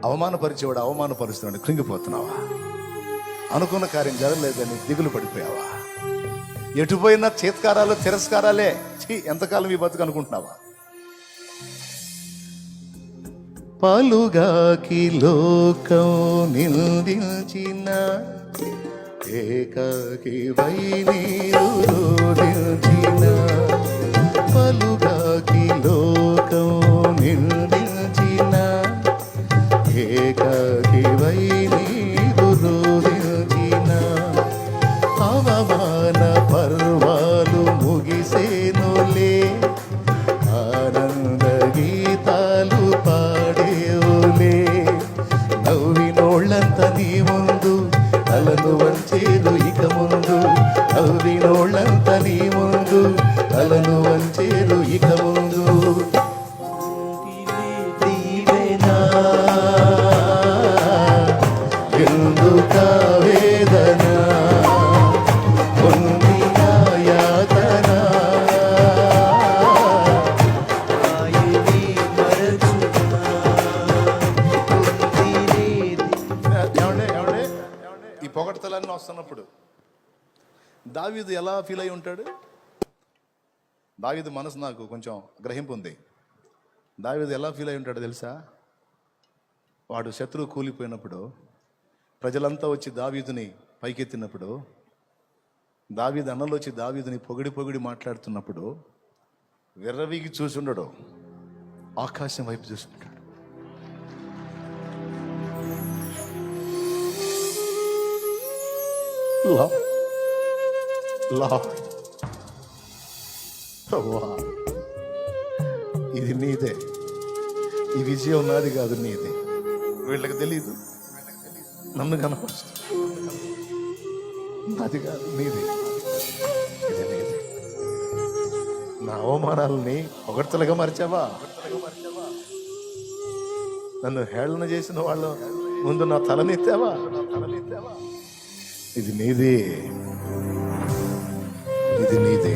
అవమానపరిచేవాడు అవమానపరుస్తున్నాడు, కృంగిపోతున్నావా? అనుకున్న కార్యం జరగలేదని దిగులు పడిపోయావా? ఎటుపోయినా చేత్కారాలు తిరస్కారాలే. ఎంతకాలం ఈ బతుకు అనుకుంటున్నావా? పలుగాకి లోకం నిందించిన ఏకాకి వై నీవు రోధించిన, పలుగాకి లోకం నిందించిన ఏకాకి వై నీవు రోధించిన, అవమాన పర్వాలు ముగిసేనులే, ఆనంద గీతాలు పాడేవులే, నవ్వినోళ్ళంతా నీ ముందు తలను వంచేరు ఇక ముందు, నవ్వినోళ్ళంతా నీ ముందు తలను వంచేరు ఇక ముందు. దీవెనా ఎందుక వేదన పొందిన యాతన, ఈ పొగడ్తలన్నీ వస్తున్నప్పుడు దావీదు ఎలా ఫీల్ అయి ఉంటాడు? దావీదు మనసు నాకు కొంచెం గ్రహింపు ఉంది. దావీదు ఎలా ఫీల్ అయి ఉంటాడో తెలుసా? వాడు శత్రువు కూలిపోయినప్పుడు ప్రజలంతా వచ్చి దావీదుని పైకెత్తినప్పుడు, దావీదు అన్నలు వచ్చి దావీదుని పొగిడి పొగిడి మాట్లాడుతున్నప్పుడు విర్రవీగి చూసుండడు, ఆకాశం వైపు చూసుకుంటాడు. ఇది నీదే, ఈ విజయం నాది కాదు, నీదే. వీళ్ళకి తెలీదు, నన్ను కనపరుస్తు, నాది కాదు, నీదే, ఇది నీదే. నా అవమానాలని పొగడ్తలుగా మరిచావా? నన్ను హేళన చేసిన వాళ్ళ ముందు నా తలనెత్తావా? ఇది నీదే, ఇది నీదే.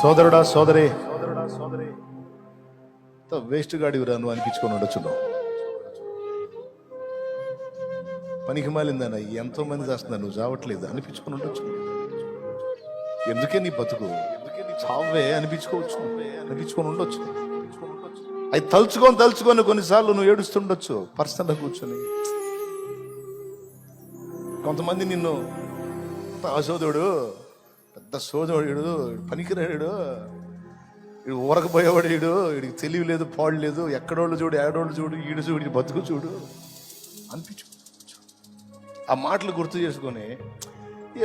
సోదరుడా సోదరి, వేస్ట్ గాడివిరా నువ్వు అనిపించుకొని ఉండొచ్చు. పనికి మాలిందన్న ఎంతో మంది చేస్తున్నా, నువ్వు చావట్లేదు అనిపించుకొని ఉండొచ్చు. ఎందుకే నీ బతుకు, చావే అనిపించుకోవచ్చు, అనిపించుకొని ఉండొచ్చు. అవి తలుచుకొని కొన్నిసార్లు నువ్వు ఏడుస్తుండొచ్చు పర్సనల్గా కూర్చొని. కొంతమంది నిన్ను అసోదరుడు, పెద్ద సోదరుడు, పనికిరాడు, వీడు ఊరకపోయేవాడు, వీడికి తెలివి లేదు, పాడు లేదు, ఎక్కడోళ్ళు చూడు, ఏడోళ్ళు చూడు, ఈడు చూడు, బతుకు చూడు అనిపించు. ఆ మాటలు గుర్తు చేసుకొని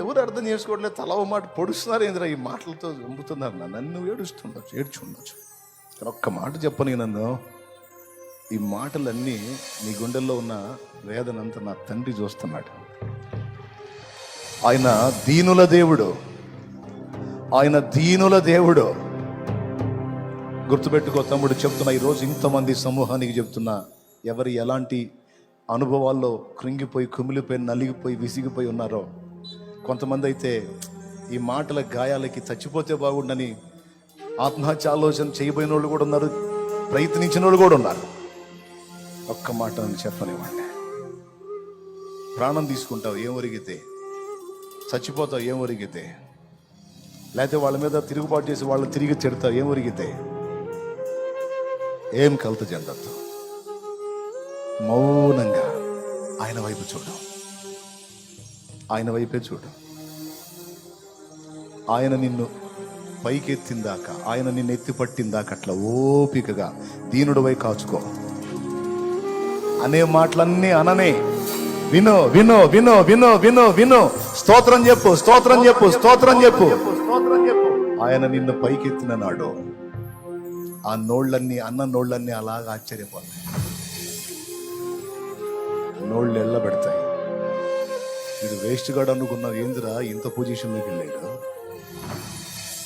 ఎవరు అర్థం చేసుకోవట్లేదు, తల ఓ మాట పొడుస్తున్నారు, ఏంద్రా ఈ మాటలతో చంపుతున్నారు నన్ను. ఏడుస్తుండొచ్చు, ఏడ్చుండొచ్చు. కానీ ఒక్క మాట చెప్పని, నన్ను ఈ మాటలన్నీ నీ గుండెల్లో ఉన్న వేదనంతా నా తండ్రి చూస్తున్నాడు. ఆయన దీనుల దేవుడు, ఆయన దీనుల దేవుడు. గుర్తుపెట్టుకో తమ్ముడు, చెప్తున్నా ఈరోజు ఇంతమంది సమూహానికి చెప్తున్నా, ఎవరు ఎలాంటి అనుభవాల్లో కృంగిపోయి, కుమిలిపోయి, నలిగిపోయి, విసిగిపోయి ఉన్నారో. కొంతమంది అయితే ఈ మాటల గాయాలకి చచ్చిపోతే బాగుండని ఆత్మహత్య ఆలోచన చేయబోయిన వాళ్ళు కూడా ఉన్నారు, ప్రయత్నించిన వాళ్ళు కూడా ఉన్నారు. ఒక్క మాట నన్ను చెప్పనివ్వండి, ప్రాణం తీసుకుంటావు ఏం ఒరిగితే, చచ్చిపోతావు ఏం ఒరిగితే, లేకపోతే వాళ్ళ మీద తిరుగుబాటు చేసి వాళ్ళని తిరిగి తిడతావు ఏం ఒరిగితే, ఏం కలత చెందద్దు. మౌనంగా ఆయన వైపు చూడు, ఆయన వైపే చూడు. ఆయన నిన్ను పైకెత్తిందాక, ఆయన నిన్ను ఎత్తి పట్టిందాక అట్లా ఓపికగా దీనుడివై కాచుకో. అనే మాటలన్నీ అననే, విను విను విను విను విను విను. స్తోత్రం చెప్పు, స్తోత్రం చెప్పు, స్తోత్రం చెప్పు. ఆయన నిన్ను పైకెత్తిన నాడు ఆ నోళ్ళన్నీ, అన్న నోళ్ళన్నీ అలాగా ఆశ్చర్యపోతాయి, నోళ్ళు ఎల్లబెడతాయి. ఇది వేస్ట్ గాడు అనుకున్నావు, ఏందిరా ఇంత పొజిషన్లోకి వెళ్ళాడు,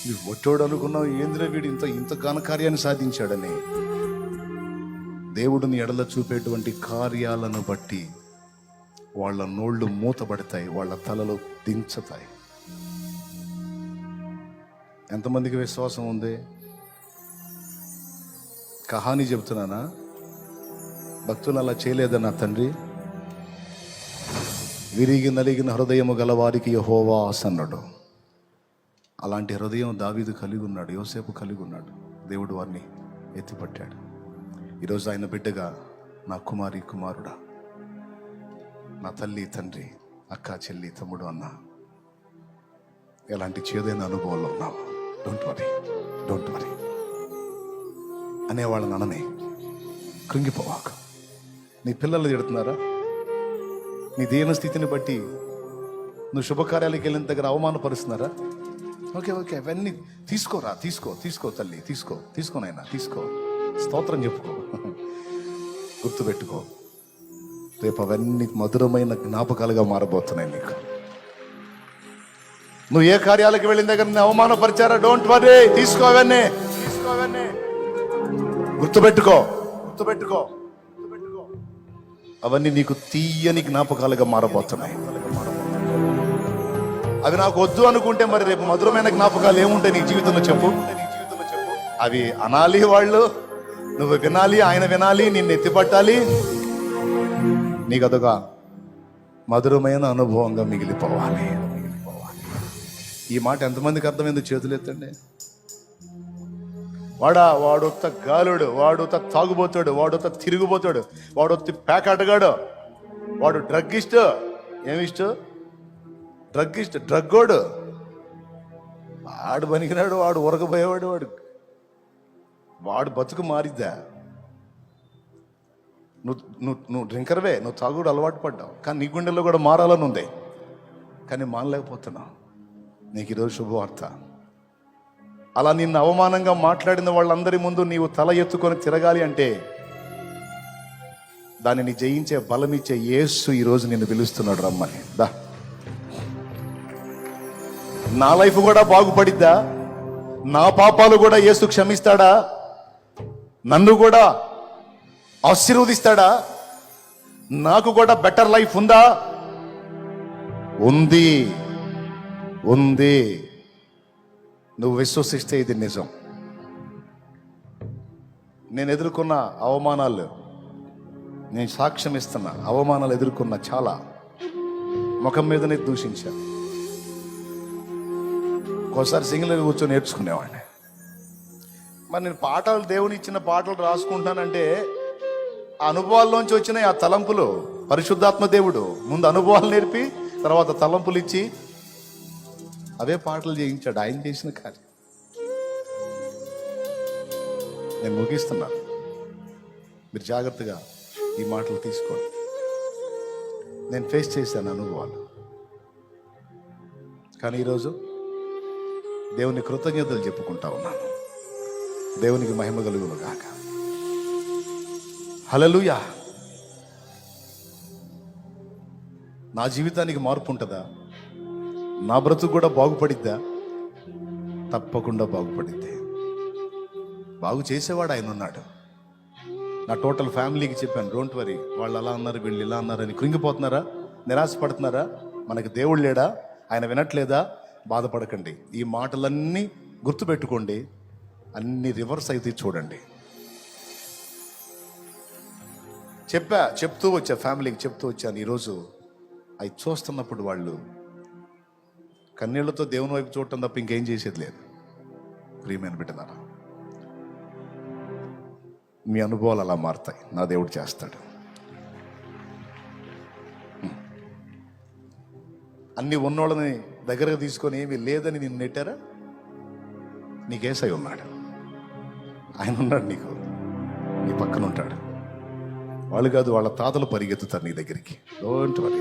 వీడు ఒట్టోడు అనుకున్నావు, ఏందిరా వీడు ఇంత ఘనకార్యాన్ని సాధించాడని. దేవుడిని ఎడల చూపేటువంటి కార్యాలను బట్టి వాళ్ళ నోళ్ళు మూతబడతాయి, వాళ్ళ తలలు దించుతాయి. ఎంతమందికి విశ్వాసం ఉంది? కహానీ చెప్తున్నానా? భక్తులు అలా చేయలేదన్న తండ్రి. విరిగి నలిగిన హృదయము గలవారికి యెహోవా ఆసన్నుడు. అలాంటి హృదయం దావీదు కలిగి ఉన్నాడు, యోసేపు కలిగి ఉన్నాడు. దేవుడు వారిని ఎత్తిపట్టాడు. ఈరోజు ఆయన బిడ్డగా నా కుమారి కుమారుడా, నా తల్లి తండ్రి, అక్క చెల్లి తమ్ముడు అన్న, ఎలాంటి చేదైన అనుభవంలో ఉన్నావు, డోంట్ వరీ అనేవాళ్ళని అననే, కృంగిపోవాకు. నీ పిల్లలు తిడుతున్నారా? నీ దేన స్థితిని బట్టి నువ్వు శుభకార్యాలకు వెళ్ళిన దగ్గర అవమానపరుస్తున్నారా? ఓకే అవన్నీ తీసుకోరా, తీసుకో తల్లి, తీసుకోనైనా తీసుకో, స్తోత్రం చెప్పుకో, గుర్తుపెట్టుకో. రేపు అవన్నీ మధురమైన జ్ఞాపకాలుగా మారబోతున్నాయి నీకు. నువ్వు ఏ కార్యాలకు వెళ్ళిన దగ్గర నేను అవమానపరిచారా? డోంట్ వరీ, తీసుకో అవన్నీ, గుర్తుపెట్టుకో. అవన్నీ నీకు తీయని జ్ఞాపకాలుగా మారబోతున్నాయి. అవి నాకు వద్దు అనుకుంటే మరి రేపు మధురమైన జ్ఞాపకాలు ఏముంటాయి నీ జీవితంలో చెప్పు. అవి అనాలి వాళ్ళు, నువ్వు వినాలి, ఆయన వినాలి, నిన్ను ఎత్తిపట్టాలి. నీకు అదొక మధురమైన అనుభవంగా మిగిలిపోవాలి. ఈ మాట ఎంతమందికి అర్థమైంది? చేతులు ఎత్తండి. వాడొత్త గాలుడు, వాడొత్త తాగుబోతాడు, వాడొత్త తిరిగిపోతాడు, వాడొత్త ప్యాకాటగాడు, వాడు డ్రగ్గిస్ట్. ఏమిస్ట్? డ్రగ్గోడు. వాడు పనికినాడు, వాడు ఉరకపోయేవాడు, వాడు బతుకు మారిద్దా? నువ్వు డ్రింకర్వే, నువ్వు తాగుడు అలవాటు పడ్డావు, కానీ నీ గుండెల్లో కూడా మారాలని ఉంది, కానీ మానలేకపోతున్నావు. నీకు ఈరోజు శుభవార్త. అలా నిన్ను అవమానంగా మాట్లాడిన వాళ్ళందరి ముందు నీవు తల ఎత్తుకొని తిరగాలి అంటే దానిని జయించే బలమిచ్చే యేసు ఈరోజు నిన్ను పిలుస్తున్నాడు, రమ్మని. దా, నా లైఫ్ కూడా బాగుపడిద్దా? నా పాపాలు కూడా యేసు క్షమిస్తాడా? నన్ను కూడా ఆశీర్వదిస్తాడా? నాకు కూడా బెటర్ లైఫ్ ఉందా? ఉంది. నువ్వు విశ్వసిస్తే ఇది నిజం. నేను ఎదుర్కొన్న అవమానాలు, నేను సాక్ష్యం ఇస్తున్నా, అవమానాలు ఎదుర్కొన్న చాలా, ముఖం మీదనే దూషించా. ఒకసారి సింగిల్గా కూర్చొని నేర్చుకునేవాడిని. మరి నేను పాటలు, దేవుని ఇచ్చిన పాటలు రాసుకుంటానంటే ఆ అనుభవాల్లోంచి వచ్చినాయి ఆ తలంపులు. పరిశుద్ధాత్మ దేవుడు ముందు అనుభవాలు నేర్పి తర్వాత తలంపులు ఇచ్చి అవే పాటలు చేయించాడు. ఆయన చేసిన కార్యం. నేను ముగిస్తున్నాను, మీరు జాగ్రత్తగా ఈ మాటలు తీసుకోండి. నేను ఫేస్ చేశాను అనుభవాలు, కానీ ఈరోజు దేవుని కృతజ్ఞతలు చెప్పుకుంటా ఉన్నాను. దేవునికి మహిమ కలుగును గాక. హల్లెలూయా. నా జీవితానికి మార్పు ఉంటుందా? నా బ్రతుకు కూడా బాగుపడిద్దా? తప్పకుండా బాగుపడిద్ది. బాగు చేసేవాడు ఆయన ఉన్నాడు. నా టోటల్ ఫ్యామిలీకి చెప్పాను, డోంట్ వరీ, వాళ్ళు అలా అన్నారు, వీళ్ళు ఇలా అన్నారని కృంగిపోతున్నారా? నిరాశపడుతున్నారా? మనకు దేవుడు లేడా? ఆయన వినట్లేదా? బాధపడకండి. ఈ మాటలన్నీ గుర్తుపెట్టుకోండి. అన్ని రివర్స్ అయితే చూడండి. చెప్తూ వచ్చా, ఫ్యామిలీకి చెప్తూ వచ్చాను. ఈరోజు అవి చూస్తున్నప్పుడు వాళ్ళు కన్నీళ్లతో దేవుని వైపు చూడటం తప్ప ఇంకేం చేసేది లేదు. ప్రియమైన బిడ్డలారా, మీ అనుభవాలు అలా మారుతాయి. నా దేవుడు చేస్తాడు. అన్ని ఉన్నోళ్ళని దగ్గరకు తీసుకొని ఏమీ లేదని నిన్ను నెట్టారా? నీకేసై ఉన్నాడు. ఆయన ఉన్నాడు, నీ పక్కన ఉంటాడు. వాళ్ళు కాదు, వాళ్ళ తాతలు పరిగెత్తుతారు నీ దగ్గరికి. Don't worry.